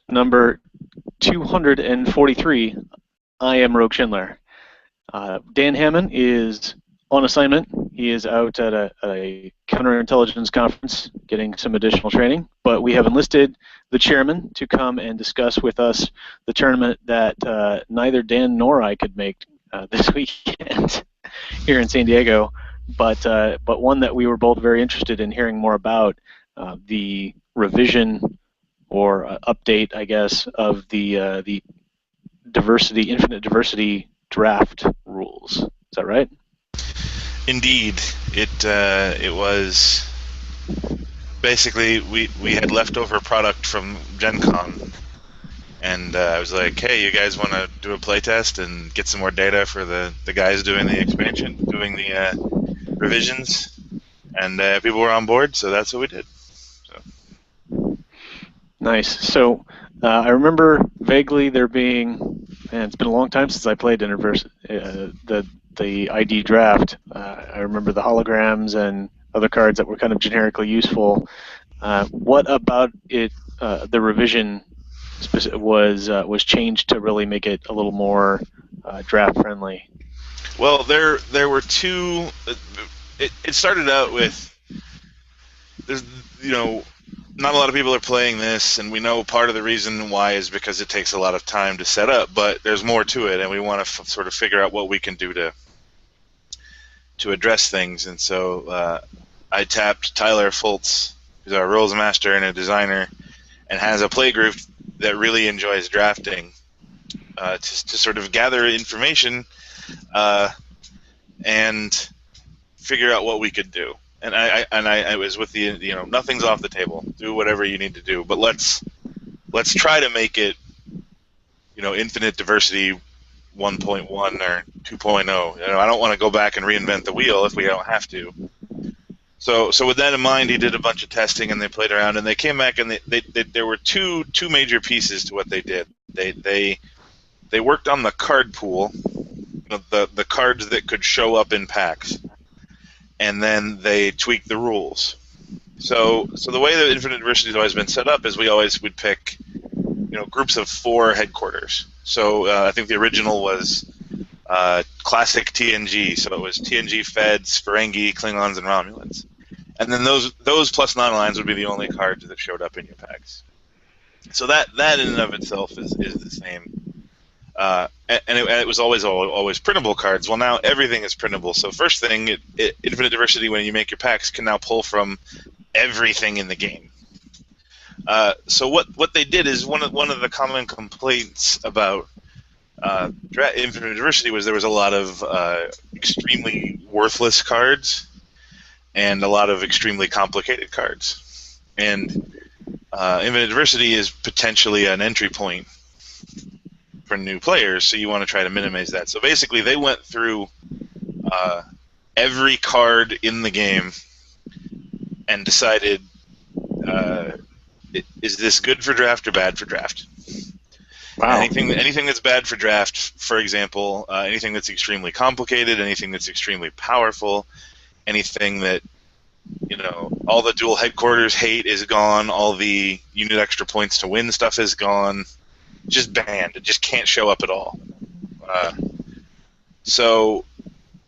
number 243. I am Rogue Schindler. Dan Hammond is on assignment. He is out at a counterintelligence conference getting some additional training, but we have enlisted the chairman to come and discuss with us the tournament that neither Dan nor I could make this weekend here in San Diego, but one that we were both very interested in hearing more about, the revision or update, I guess, of the infinite diversity draft rules. Is that right? Indeed, it was basically we had leftover product from Gen Con, and I was like, hey, you guys want to do a playtest and get some more data for the guys doing the expansion, doing the revisions, and people were on board, so that's what we did. So. Nice. So I remember vaguely there being, and it's been a long time since I played the ID draft. I remember the holograms and other cards that were kind of generically useful. What about it? The revision was changed to really make it a little more draft friendly. Well, there were two. It started out with there's not a lot of people are playing this, and we know part of the reason why is because it takes a lot of time to set up, but there's more to it, and we want to sort of figure out what we can do to address things. And so I tapped Tyler Fultz, who's our rules master and a designer, and has a play group that really enjoys drafting, to sort of gather information and figure out what we could do. And I was with the nothing's off the table. Do whatever you need to do, but let's try to make it infinite diversity 1.1 or 2.0. I don't want to go back and reinvent the wheel if we don't have to. So with that in mind, he did a bunch of testing and they played around and they came back and there were two major pieces to what they did. They worked on the card pool, the cards that could show up in packs. And then they tweaked the rules. So the way that Infinite Diversity has always been set up is would pick, groups of 4 headquarters. So I think the original was classic TNG. So it was TNG, Feds, Ferengi, Klingons, and Romulans. And then those plus non-aligned would be the only cards that showed up in your packs. So that in and of itself is the same. And it was always printable cards. Well, now everything is printable. So first thing, Infinite Diversity, when you make your packs, can now pull from everything in the game. So what they did is one of the common complaints about Infinite Diversity was there was a lot of extremely worthless cards and a lot of extremely complicated cards. And Infinite Diversity is potentially an entry point for new players, so you want to try to minimize that. So basically, they went through every card in the game and decided, is this good for draft or bad for draft? Wow. Anything that's bad for draft, for example, anything that's extremely complicated, anything that's extremely powerful, anything that all the dual headquarters hate is gone, all the you need extra points to win stuff is gone. Just banned. It just can't show up at all. So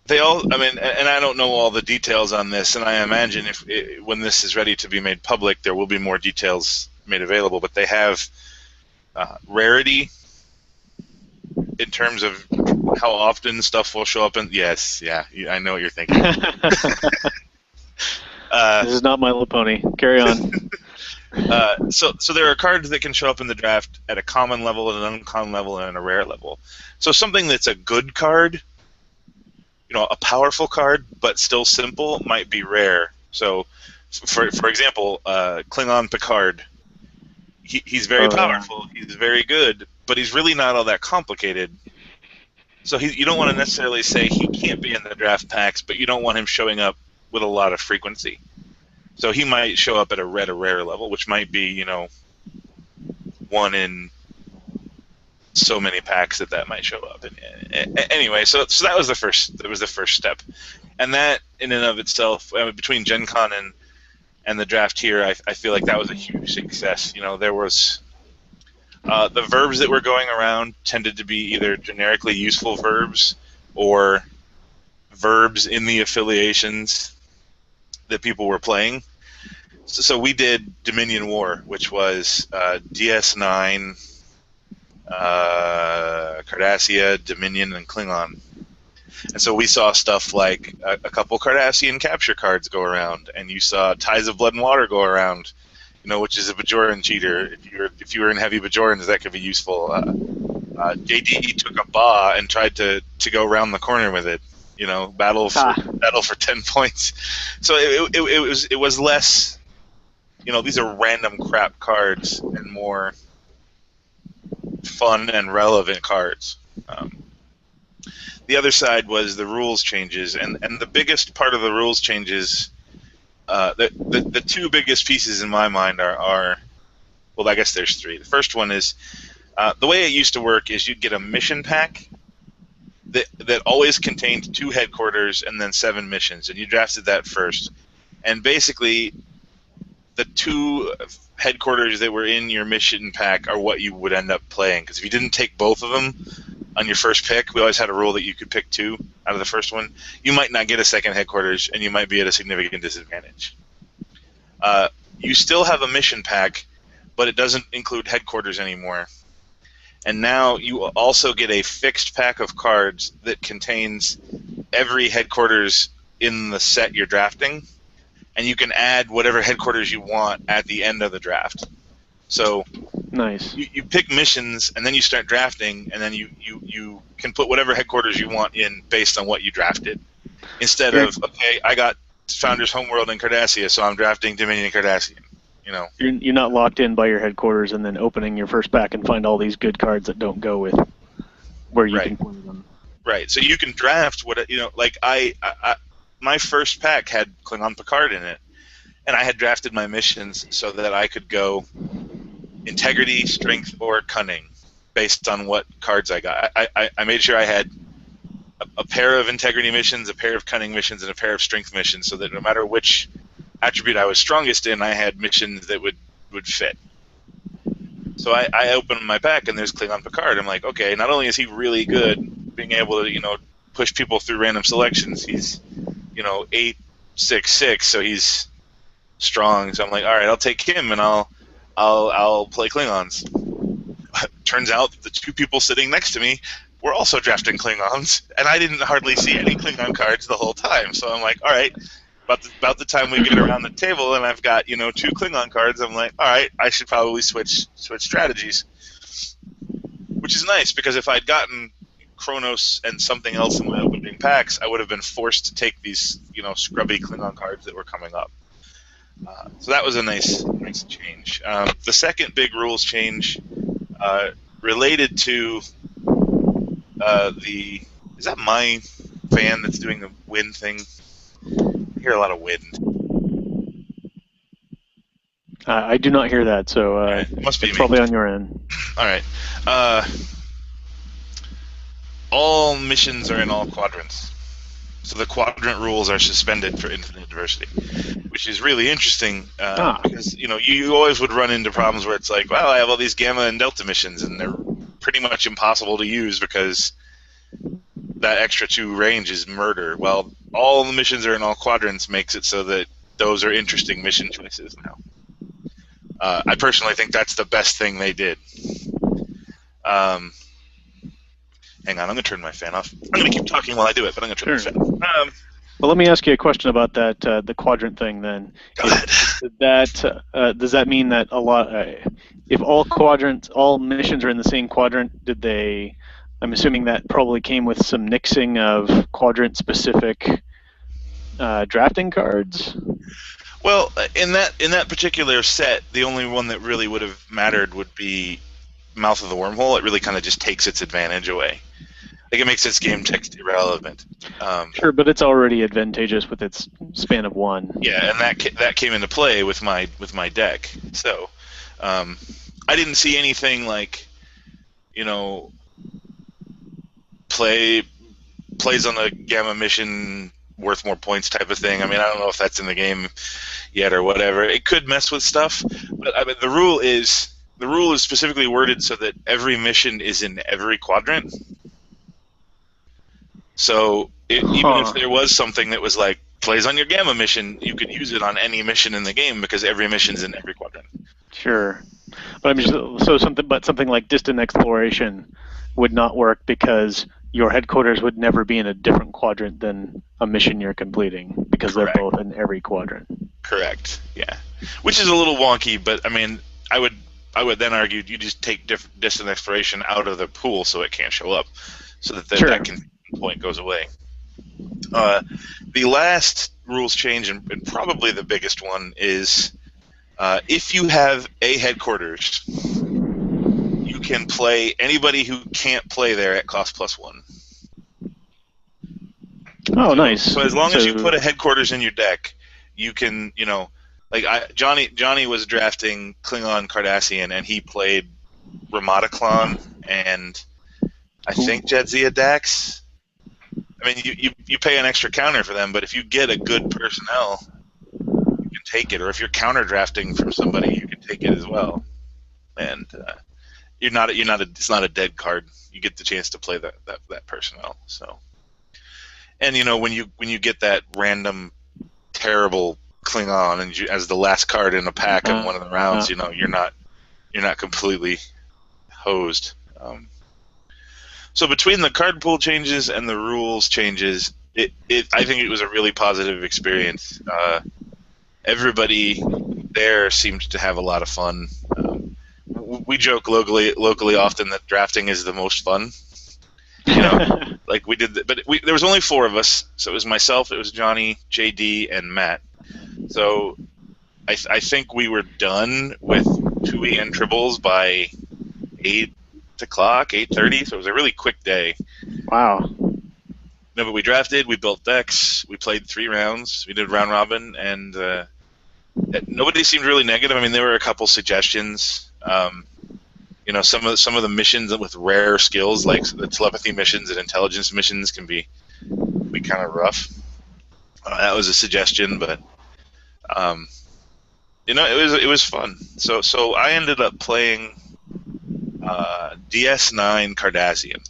they all, and I don't know all the details on this, and I imagine when this is ready to be made public, there will be more details made available, but they have rarity in terms of how often stuff will show up in. Yes, yeah, I know what you're thinking. This is not My Little Pony. Carry on. So there are cards that can show up in the draft at a common level, at an uncommon level, and a rare level. So something that's a good card, a powerful card, but still simple, might be rare. So, for example, Klingon Picard, he's very powerful, he's very good, but he's really not all that complicated. So you don't want to necessarily say he can't be in the draft packs, but you don't want him showing up with a lot of frequency. So he might show up at a rare level, which might be, 1 in so many packs that might show up. Anyway, so that was the first step, and that in and of itself, between Gen Con and the draft here, I feel like that was a huge success. There was The verbs that were going around tended to be either generically useful verbs or verbs in the affiliations that people were playing. So we did Dominion War, which was DS9, Cardassia, Dominion, and Klingon. And so we saw stuff like a couple Cardassian capture cards go around, and you saw Ties of Blood and Water go around, which is a Bajoran cheater. If you were in heavy Bajorans, that could be useful. JD took a Ba and tried to go around the corner with it. Battle for 10 points. So it was less. These are random crap cards and more fun and relevant cards. The other side was the rules changes, and the biggest part of the rules changes, the two biggest pieces in my mind are well, I guess there's three. The first one is the way it used to work is you'd get a mission pack that always contained 2 headquarters and then 7 missions, and you drafted that first. And basically, the 2 headquarters that were in your mission pack are what you would end up playing, because if you didn't take both of them on your first pick, we always had a rule that you could pick 2 out of the first one, you might not get a second headquarters, and you might be at a significant disadvantage. You still have a mission pack, but it doesn't include headquarters anymore. And now you also get a fixed pack of cards that contains every headquarters in the set you're drafting, and you can add whatever headquarters you want at the end of the draft. So nice. You pick missions, and then you start drafting, and then you can put whatever headquarters you want in based on what you drafted. Instead of, okay, I got Founders Homeworld and Cardassia, so I'm drafting Dominion and Cardassian. You're not locked in by your headquarters and then opening your first pack and find all these good cards that don't go with where you can play them. Right. So you can draft like my first pack had Klingon Picard in it, and I had drafted my missions so that I could go integrity, strength, or cunning based on what cards I got. I made sure I had a pair of integrity missions, a pair of cunning missions, and a pair of strength missions, so that no matter which attribute I was strongest in, I had missions that would fit. So I opened my pack, and there's Klingon Picard. I'm like, okay, not only is he really good being able to push people through random selections, he's 8/6/6, so he's strong. So I'm like, all right, I'll take him, and I'll play Klingons. Turns out the 2 people sitting next to me were also drafting Klingons, and I didn't hardly see any Klingon cards the whole time. So I'm like, all right. About the time we get around the table and I've got 2 Klingon cards, I'm like, all right, I should probably switch strategies, which is nice, because if I'd gotten Kronos and something else in my opening packs, I would have been forced to take these scrubby Klingon cards that were coming up. So that was a nice change. The second big rules change related to is that my fan that's doing the wind thing? I hear a lot of wind. I do not hear that, so it must be it's probably on your end. All right. All missions are in all quadrants. So the quadrant rules are suspended for infinite diversity, which is really interesting because you always would run into problems where it's like, well, I have all these Gamma and Delta missions, and they're pretty much impossible to use because that extra 2 range is murder. Well, all the missions are in all quadrants makes it so that those are interesting mission choices now. I personally think that's the best thing they did. Hang on, I'm going to turn my fan off. I'm going to keep talking while I do it, but I'm going to turn my fan off. Well, let me ask you a question about that, the quadrant thing then. Go ahead. Does that mean that a lot, if all missions are in the same quadrant, I'm assuming that probably came with some nixing of quadrant-specific drafting cards? Well, in that particular set, the only one that really would have mattered would be Mouth of the Wormhole. It really kind of just takes its advantage away. Like, it makes its game text irrelevant. Sure, but it's already advantageous with its span of 1. Yeah, and that came into play with my deck. So, I didn't see anything like, plays on a Gamma mission worth more points type of thing. I mean, I don't know if that's in the game yet or whatever. It could mess with stuff, but the rule is the rule is specifically worded so that every mission is in every quadrant. So even if there was something that was like plays on your Gamma mission, you could use it on any mission in the game because every mission's in every quadrant. Sure, but I mean, so something like distant exploration would not work because your headquarters would never be in a different quadrant than a mission you're completing because Correct. They're both in every quadrant. Correct. Yeah, which is a little wonky, but I mean, I would then argue you just take distant exploration out of the pool so it can't show up, so that that point goes away. The last rules change, and probably the biggest one, is if you have a headquarters, you can play anybody who can't play there at cost +1. Oh, nice. So as long as you put a headquarters in your deck, you can, like Johnny was drafting Klingon Cardassian, and he played Ramataclon and I think Jadzia Dax. I mean, you pay an extra counter for them, but if you get a good personnel, you can take it. Or if you're counter drafting from somebody, you can take it as well. And it's not a dead card. You get the chance to play that personnel. So, and when you get that random terrible Klingon and as the last card in a pack in one of the rounds, you're not completely hosed. So between the card pool changes and the rules changes, I think it was a really positive experience. Everybody there seemed to have a lot of fun. We joke locally often that drafting is the most fun. Like we did, but there was only 4 of us, so it was myself, it was Johnny, JD, and Matt. So I think we were done with Tui and Tribbles by 8:30, so it was a really quick day. Wow. No, but we drafted, we built decks, we played 3 rounds, we did round robin, and nobody seemed really negative. I mean, there were a couple suggestions. Some of the missions with rare skills, like the telepathy missions and intelligence missions, can be kind of rough. That was a suggestion, but it was fun. So I ended up playing DS9 Cardassian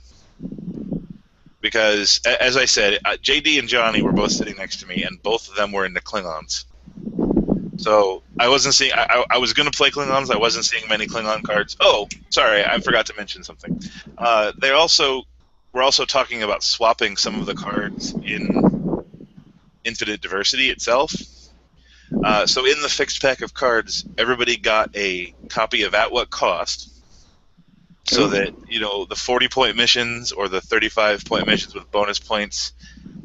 because, as I said, JD and Johnny were both sitting next to me, and both of them were into Klingons. So I wasn't seeing. I was going to play Klingons. I wasn't seeing many Klingon cards. Oh, sorry, I forgot to mention something. We're also talking about swapping some of the cards in Infinite Diversity itself. So in the fixed pack of cards, everybody got a copy of At What Cost, so that the 40-point missions or the 35-point missions with bonus points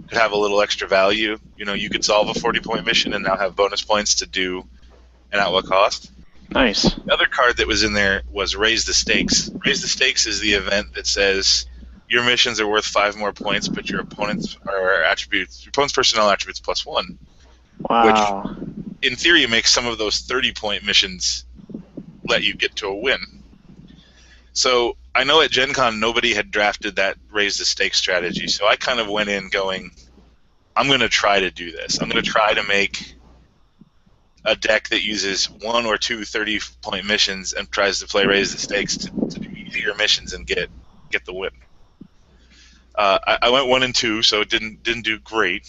could have a little extra value. You could solve a 40-point mission and now have bonus points to do an At What Cost. Nice. The other card that was in there was Raise the Stakes. Raise the Stakes is the event that says your missions are worth 5 more points, but your opponent's personnel attributes +1. Wow. Which, in theory, makes some of those 30-point missions let you get to a win. So I know at Gen Con nobody had drafted that Raise the Stakes strategy, so I kind of went in going, I'm going to try to do this. I'm going to try to make a deck that uses 1 or 2 30-point missions and tries to play Raise the Stakes to do easier missions and get the win. I went 1 and 2, so it didn't do great.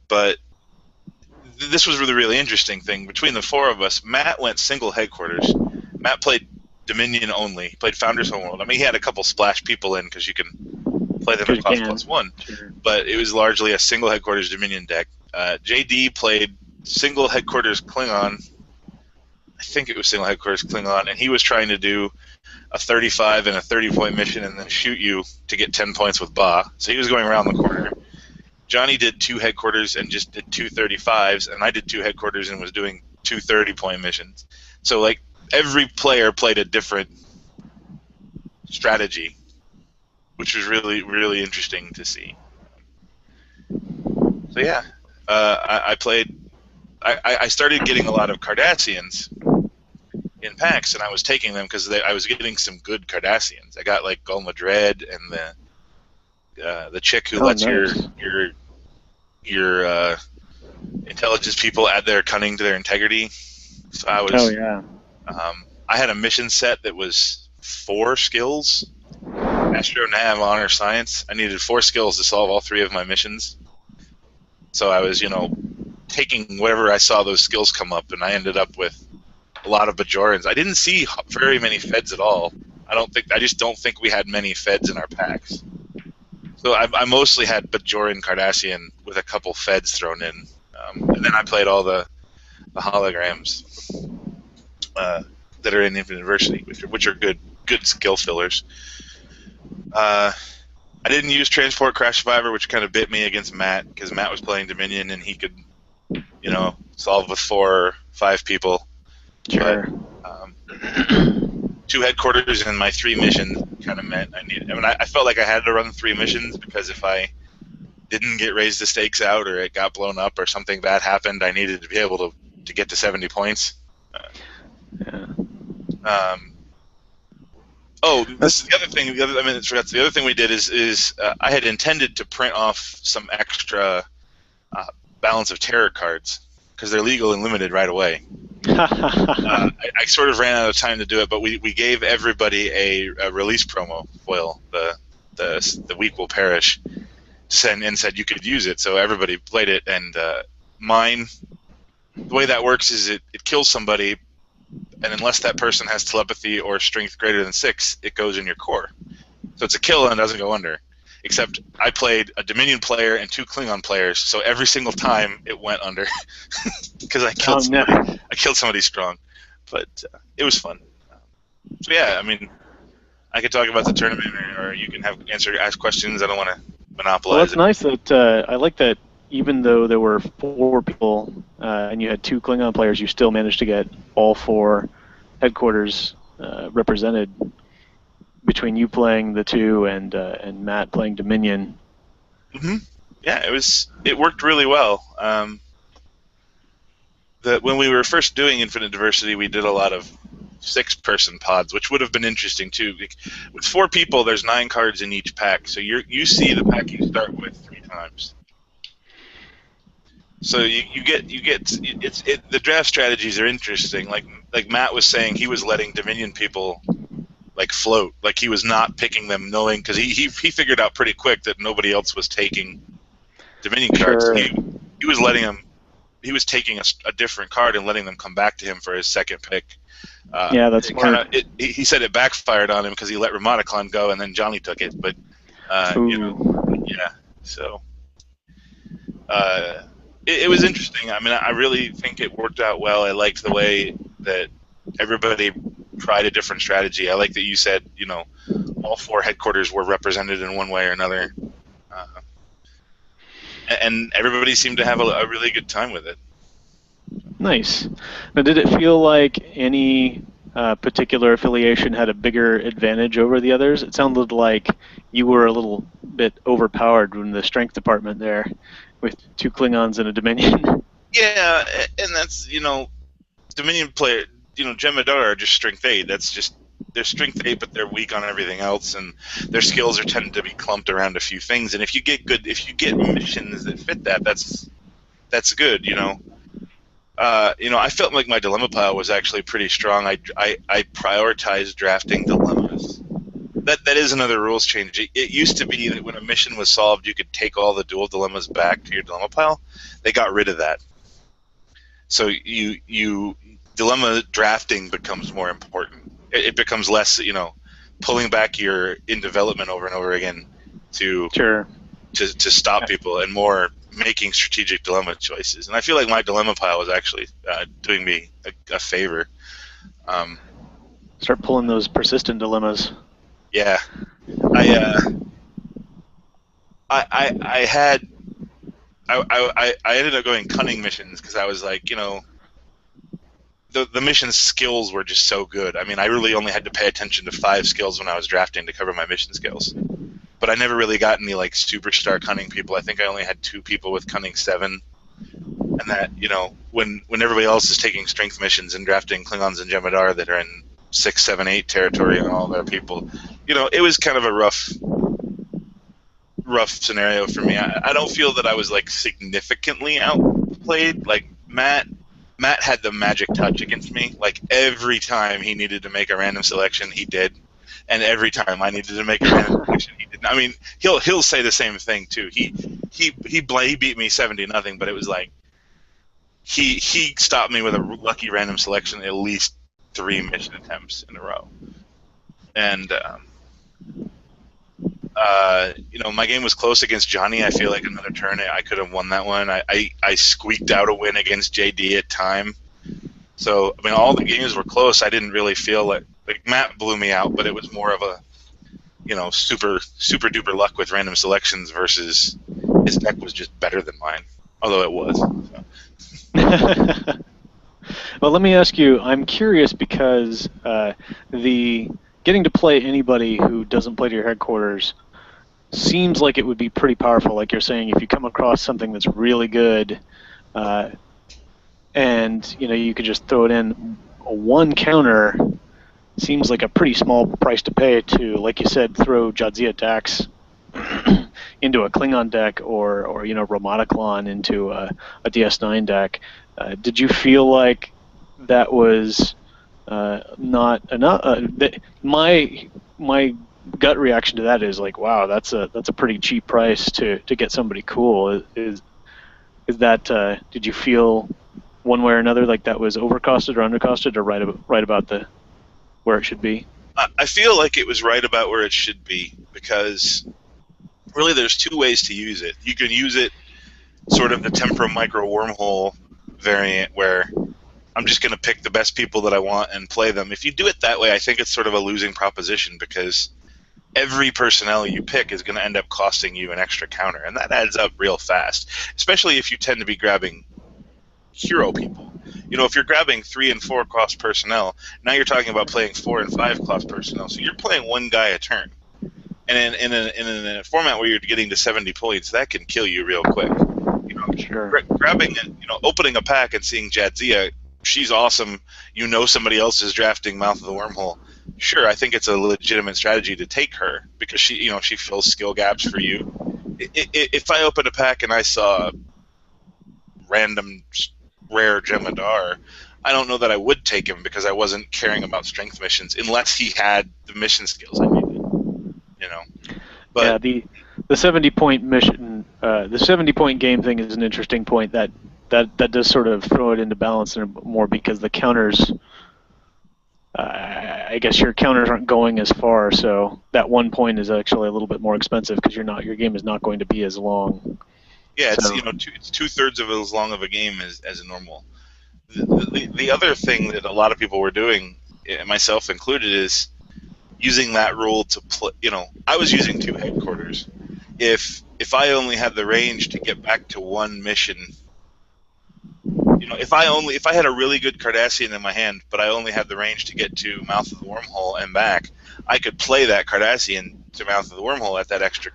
But this was the really interesting thing. Between the 4 of us, Matt went single headquarters. Matt played Dominion only. He played Founders Homeworld. I mean, he had a couple splash people in because you can play them at cost +1. Sure. But it was largely a single headquarters Dominion deck. JD played single headquarters Klingon. I think it was single headquarters Klingon, and he was trying to do a 35 and a 30-point mission and then shoot you to get 10 points with Ba. So he was going around the corner. Johnny did 2 headquarters and just did 2 35s, and I did 2 headquarters and was doing 2 30-point missions. So, like, every player played a different strategy, which was really, really interesting to see. So, yeah, I played... I started getting a lot of Cardassians in packs, and I was taking them because I was getting some good Cardassians. I got, like, Gulma Dread and the chick who lets your intelligence people add their cunning to their integrity So I Oh was, yeah. I had a mission set that was 4 skills. Astro, Nav, Honor, Science. I needed 4 skills to solve all 3 of my missions. So I was, taking whatever I saw those skills come up, and I ended up with a lot of Bajorans. I didn't see very many Feds at all. I just don't think we had many Feds in our packs. So I mostly had Bajoran Cardassian with a couple Feds thrown in, and then I played all the holograms that are in Infinite Diversity, which are good skill fillers. I didn't use Transport Crash Survivor, which kind of bit me against Matt, because Matt was playing Dominion and he could, solve with 4 or 5 people. Sure. But 2 headquarters and my 3 missions kind of meant I felt like I had to run 3 missions, because if I didn't get raised the stakes out, or it got blown up, or something bad happened, I needed to be able to get to 70 points. Yeah. This is the other thing. The other thing we did is I had intended to print off some extra Balance of Terror cards, because they're legal and limited right away. I sort of ran out of time to do it, but we gave everybody a release promo foil, the Weak Will Perish, and said you could use it, so everybody played it. And mine, the way that works is it kills somebody, and unless that person has telepathy or strength greater than 6, it goes in your core. So it's a kill and doesn't go under. Except I played a Dominion player and 2 Klingon players, so every single time it went under, because I killed somebody. No. I killed somebody strong, but it was fun. So yeah, I could talk about the tournament, or you can ask questions. I don't want to monopolize. Well, that's nice that I like that. Even though there were 4 people and you had 2 Klingon players, you still managed to get all 4 headquarters represented, between you playing the 2 and Matt playing Dominion. Mm-hmm. Yeah, it worked really well. When we were first doing Infinite Diversity, we did a lot of 6-person pods, which would have been interesting too. With 4 people, there's 9 cards in each pack, so you see the pack you start with 3 times. So the draft strategies are interesting. Like Matt was saying, he was letting Dominion people float, like he was not picking them, knowing, because he figured out pretty quick that nobody else was taking Dominion cards. Sure. He was letting them. He was taking a different card and letting them come back to him for his second pick. Yeah, that's smart. He said it backfired on him because he let Ramataclon go and then Johnny took it. But yeah. So it was interesting. I really think it worked out well. I liked the way that everybody tried a different strategy. I like that you said, all 4 headquarters were represented in one way or another. And everybody seemed to have a really good time with it. Nice. Now, did it feel like any particular affiliation had a bigger advantage over the others? It sounded like you were a little bit overpowered in the strength department there, with 2 Klingons and a Dominion. Yeah, and that's, Dominion player, Jem'Hadar are just strength 8. That's just, they're strength 8, but they're weak on everything else, and their skills tend to be clumped around a few things. And if you get missions that fit that, that's good. I felt like my dilemma pile was actually pretty strong. I prioritized drafting dilemmas. That is another rules change. It used to be that when a mission was solved, you could take all the dual dilemmas back to your dilemma pile. They got rid of that. So dilemma drafting becomes more important. It becomes less, pulling back your in development over and over again to stop people, and more making strategic dilemma choices. And I feel like my dilemma pile was actually doing me a favor. Start pulling those persistent dilemmas. Yeah, I ended up going cunning missions because I was like, the mission skills were just so good. I really only had to pay attention to 5 skills when I was drafting to cover my mission skills. But I never really got any superstar cunning people. I think I only had 2 people with cunning 7, and that when everybody else is taking strength missions and drafting Klingons and Jem'Hadar that are in 6, 7, 8 territory and all their people, it was kind of a rough scenario for me. I don't feel that I was significantly outplayed. Like Matt Matt had the magic touch against me. Like, every time he needed to make a random selection, he did. And every time I needed to make a random selection, he did. I mean, he'll say the same thing too. He beat me 70-0, but it was like he stopped me with a lucky random selection at least 3 mission attempts in a row. And my game was close against Johnny. I feel like another turn I could have won that one. I squeaked out a win against JD at time. So, I mean, all the games were close. I didn't really feel like Matt blew me out, but it was more of a, super duper luck with random selections versus his deck was just better than mine, although it was. So. Well, let me ask you, I'm curious because the getting to play anybody who doesn't play to your headquarters seems like it would be pretty powerful. Like you're saying, if you come across something that's really good, and you could just throw it in, one counter seems like a pretty small price to pay to, like you said, throw Jadzia Dax into a Klingon deck or Romaticlon into a DS9 deck. Did you feel like that was not enough? My gut reaction to that is like, wow, that's a pretty cheap price to get somebody cool. Is that did you feel one way or another like that was overcosted or undercosted or right about the where it should be? I feel like it was right about where it should be, because really there's 2 ways to use it. You can use it sort of the Tempra Micro Wormhole variant where I'm just going to pick the best people that I want and play them. If you do it that way, I think it's sort of a losing proposition, because every personnel you pick is going to end up costing you an extra counter, and that adds up real fast, especially if you tend to be grabbing hero people. If you're grabbing 3 and 4 cost personnel, now you're talking about playing 4 and 5 cost personnel, so you're playing one guy a turn. And in a format where you're getting to 70 points, that can kill you real quick. Sure. Grabbing opening a pack and seeing Jadzia, she's awesome. Somebody else is drafting Mouth of the Wormhole. Sure, I think it's a legitimate strategy to take her because she fills skill gaps for you. If I opened a pack and I saw random rare Jem'Hadar, I don't know that I would take him because I wasn't caring about strength missions unless he had the mission skills I needed. But yeah, the 70-point mission, the 70-point game thing is an interesting point that does sort of throw it into balance more, because the counters, I guess your counters aren't going as far, so that 1 point is actually a little bit more expensive because your game is not going to be as long. Yeah, it's it's 2/3 of as long of a game as a normal. The other thing that a lot of people were doing, myself included, is using that rule to play. I was using 2 headquarters. If I only had the range to get back to 1 mission, if I had a really good Cardassian in my hand, but I only had the range to get to Mouth of the Wormhole and back, I could play that Cardassian to Mouth of the Wormhole at that extra.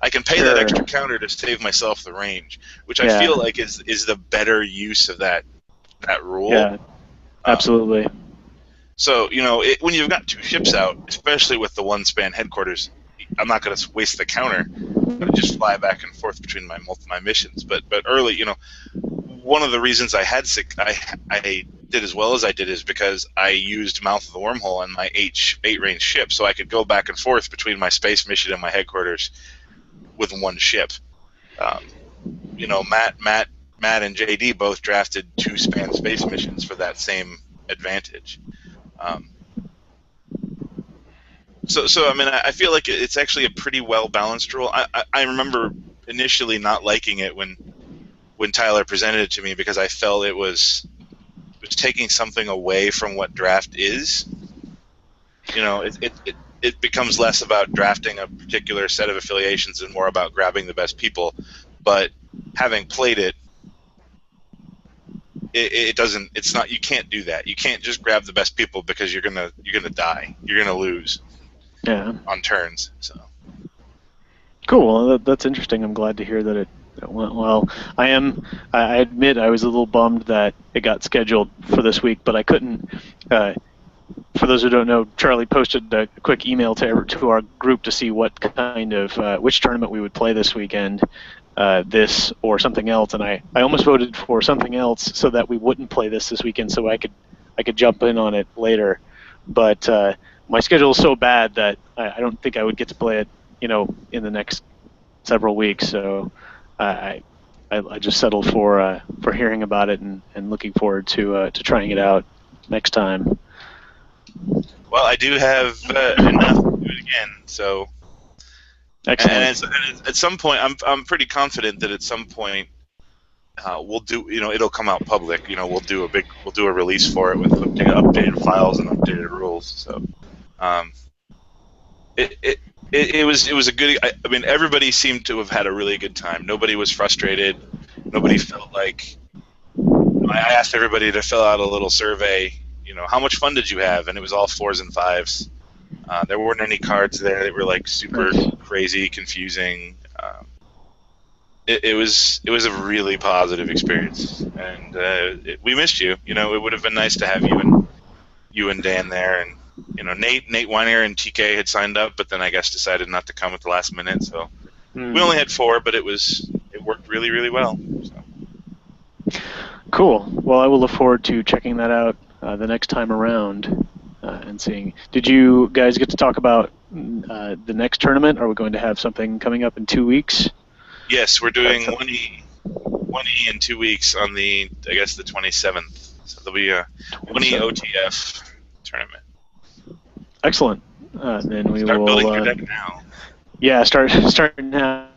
I can pay that extra counter to save myself the range, which I feel like is the better use of that rule. Yeah, absolutely. So when you've got 2 ships out, especially with the 1-span headquarters, I'm not going to waste the counter. I'm going to just fly back and forth between my missions. But early, one of the reasons I did as well as I did is because I used Mouth of the Wormhole on my 8-range ship, so I could go back and forth between my space mission and my headquarters with 1 ship. Matt and JD both drafted 2-span space missions for that same advantage. So I mean, I feel like it's actually a pretty well balanced rule. I remember initially not liking it when Tyler presented it to me, because I felt it was taking something away from what draft is. It becomes less about drafting a particular set of affiliations and more about grabbing the best people. But having played it, it doesn't. It's not. You can't do that. You can't just grab the best people, because you're gonna die. You're gonna lose. Yeah. On turns. So. Cool. Well, that's interesting. I'm glad to hear that it went well. I admit I was a little bummed that it got scheduled for this week, but I couldn't. For those who don't know, Charlie posted a quick email to our group to see what kind of which tournament we would play this weekend, this or something else, and I almost voted for something else so that we wouldn't play this weekend, so I could jump in on it later. But my schedule is so bad that I don't think I would get to play it, in the next several weeks. So I just settled for hearing about it and looking forward to trying it out next time. Well, I do have enough to do it again, so. Excellent. And at some point, I'm pretty confident that at some point we'll do, it'll come out public. We'll do a release for it with updated files and updated rules. So, it was a good. I mean, everybody seemed to have had a really good time. Nobody was frustrated. Nobody felt like. I asked everybody to fill out a little survey. How much fun did you have? And it was all 4s and 5s. There weren't any cards there that were like super crazy, confusing. It was a really positive experience, and we missed you. It would have been nice to have you and Dan there, and Nate Weiner and TK had signed up, but then I guess decided not to come at the last minute. So we only had 4, but it worked really, really well. So. Cool. Well, I will look forward to checking that out the next time around. And seeing. Did you guys get to talk about the next tournament? Are we going to have something coming up in 2 weeks? Yes, we're doing 1E in 2 weeks on the 27th. So there'll be a 1E OTF tournament. Excellent. Then we start will building your deck now. Yeah, start now.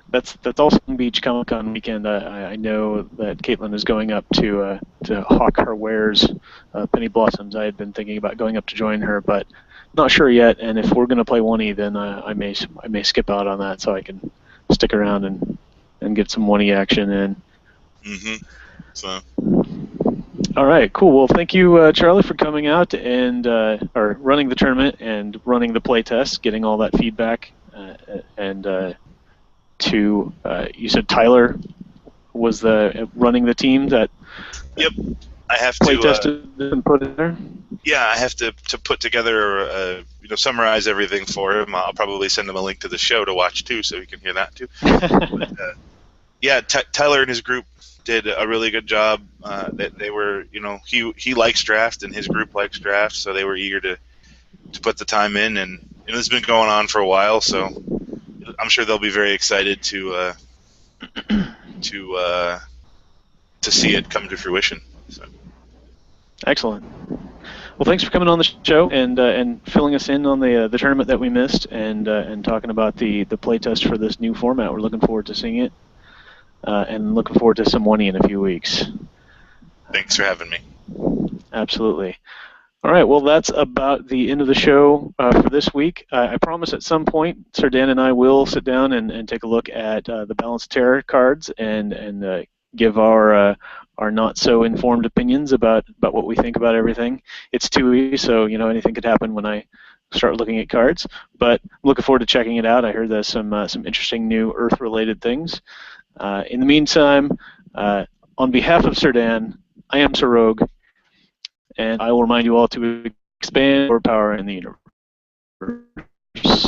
That's also Long Beach Comic Con weekend. I know that Caitlin is going up to hawk her wares, Penny Blossoms. I had been thinking about going up to join her, but not sure yet. And if we're going to play 1E, then I may skip out on that so I can stick around and get some 1E action in. Mm-hmm. So. All right, cool. Well, thank you, Charlie, for coming out and or running the tournament and running the playtest, getting all that feedback, and. You said Tyler was running the team that. Yep, I have to playtested and put it there. Yeah, I have to put together, summarize everything for him. I'll probably send him a link to the show to watch too, so he can hear that too. But, yeah, Tyler and his group did a really good job. They were, he likes draft and his group likes draft, so they were eager to put the time in, and this has been going on for a while, so. I'm sure they'll be very excited to see it come to fruition. So. Excellent. Well, thanks for coming on the show and filling us in on the tournament that we missed and talking about the playtest for this new format. We're looking forward to seeing it and looking forward to some 1E in a few weeks. Thanks for having me. Absolutely. All right, well, that's about the end of the show for this week. I promise at some point, Sir Dan and I will sit down and take a look at the Balanced Terror cards and give our not-so-informed opinions about what we think about everything. It's 2E, so anything could happen when I start looking at cards. But I'm looking forward to checking it out. I heard there's some interesting new Earth-related things. In the meantime, on behalf of Sir Dan, I am Sir Rogue. And I will remind you all to expand your power in the universe.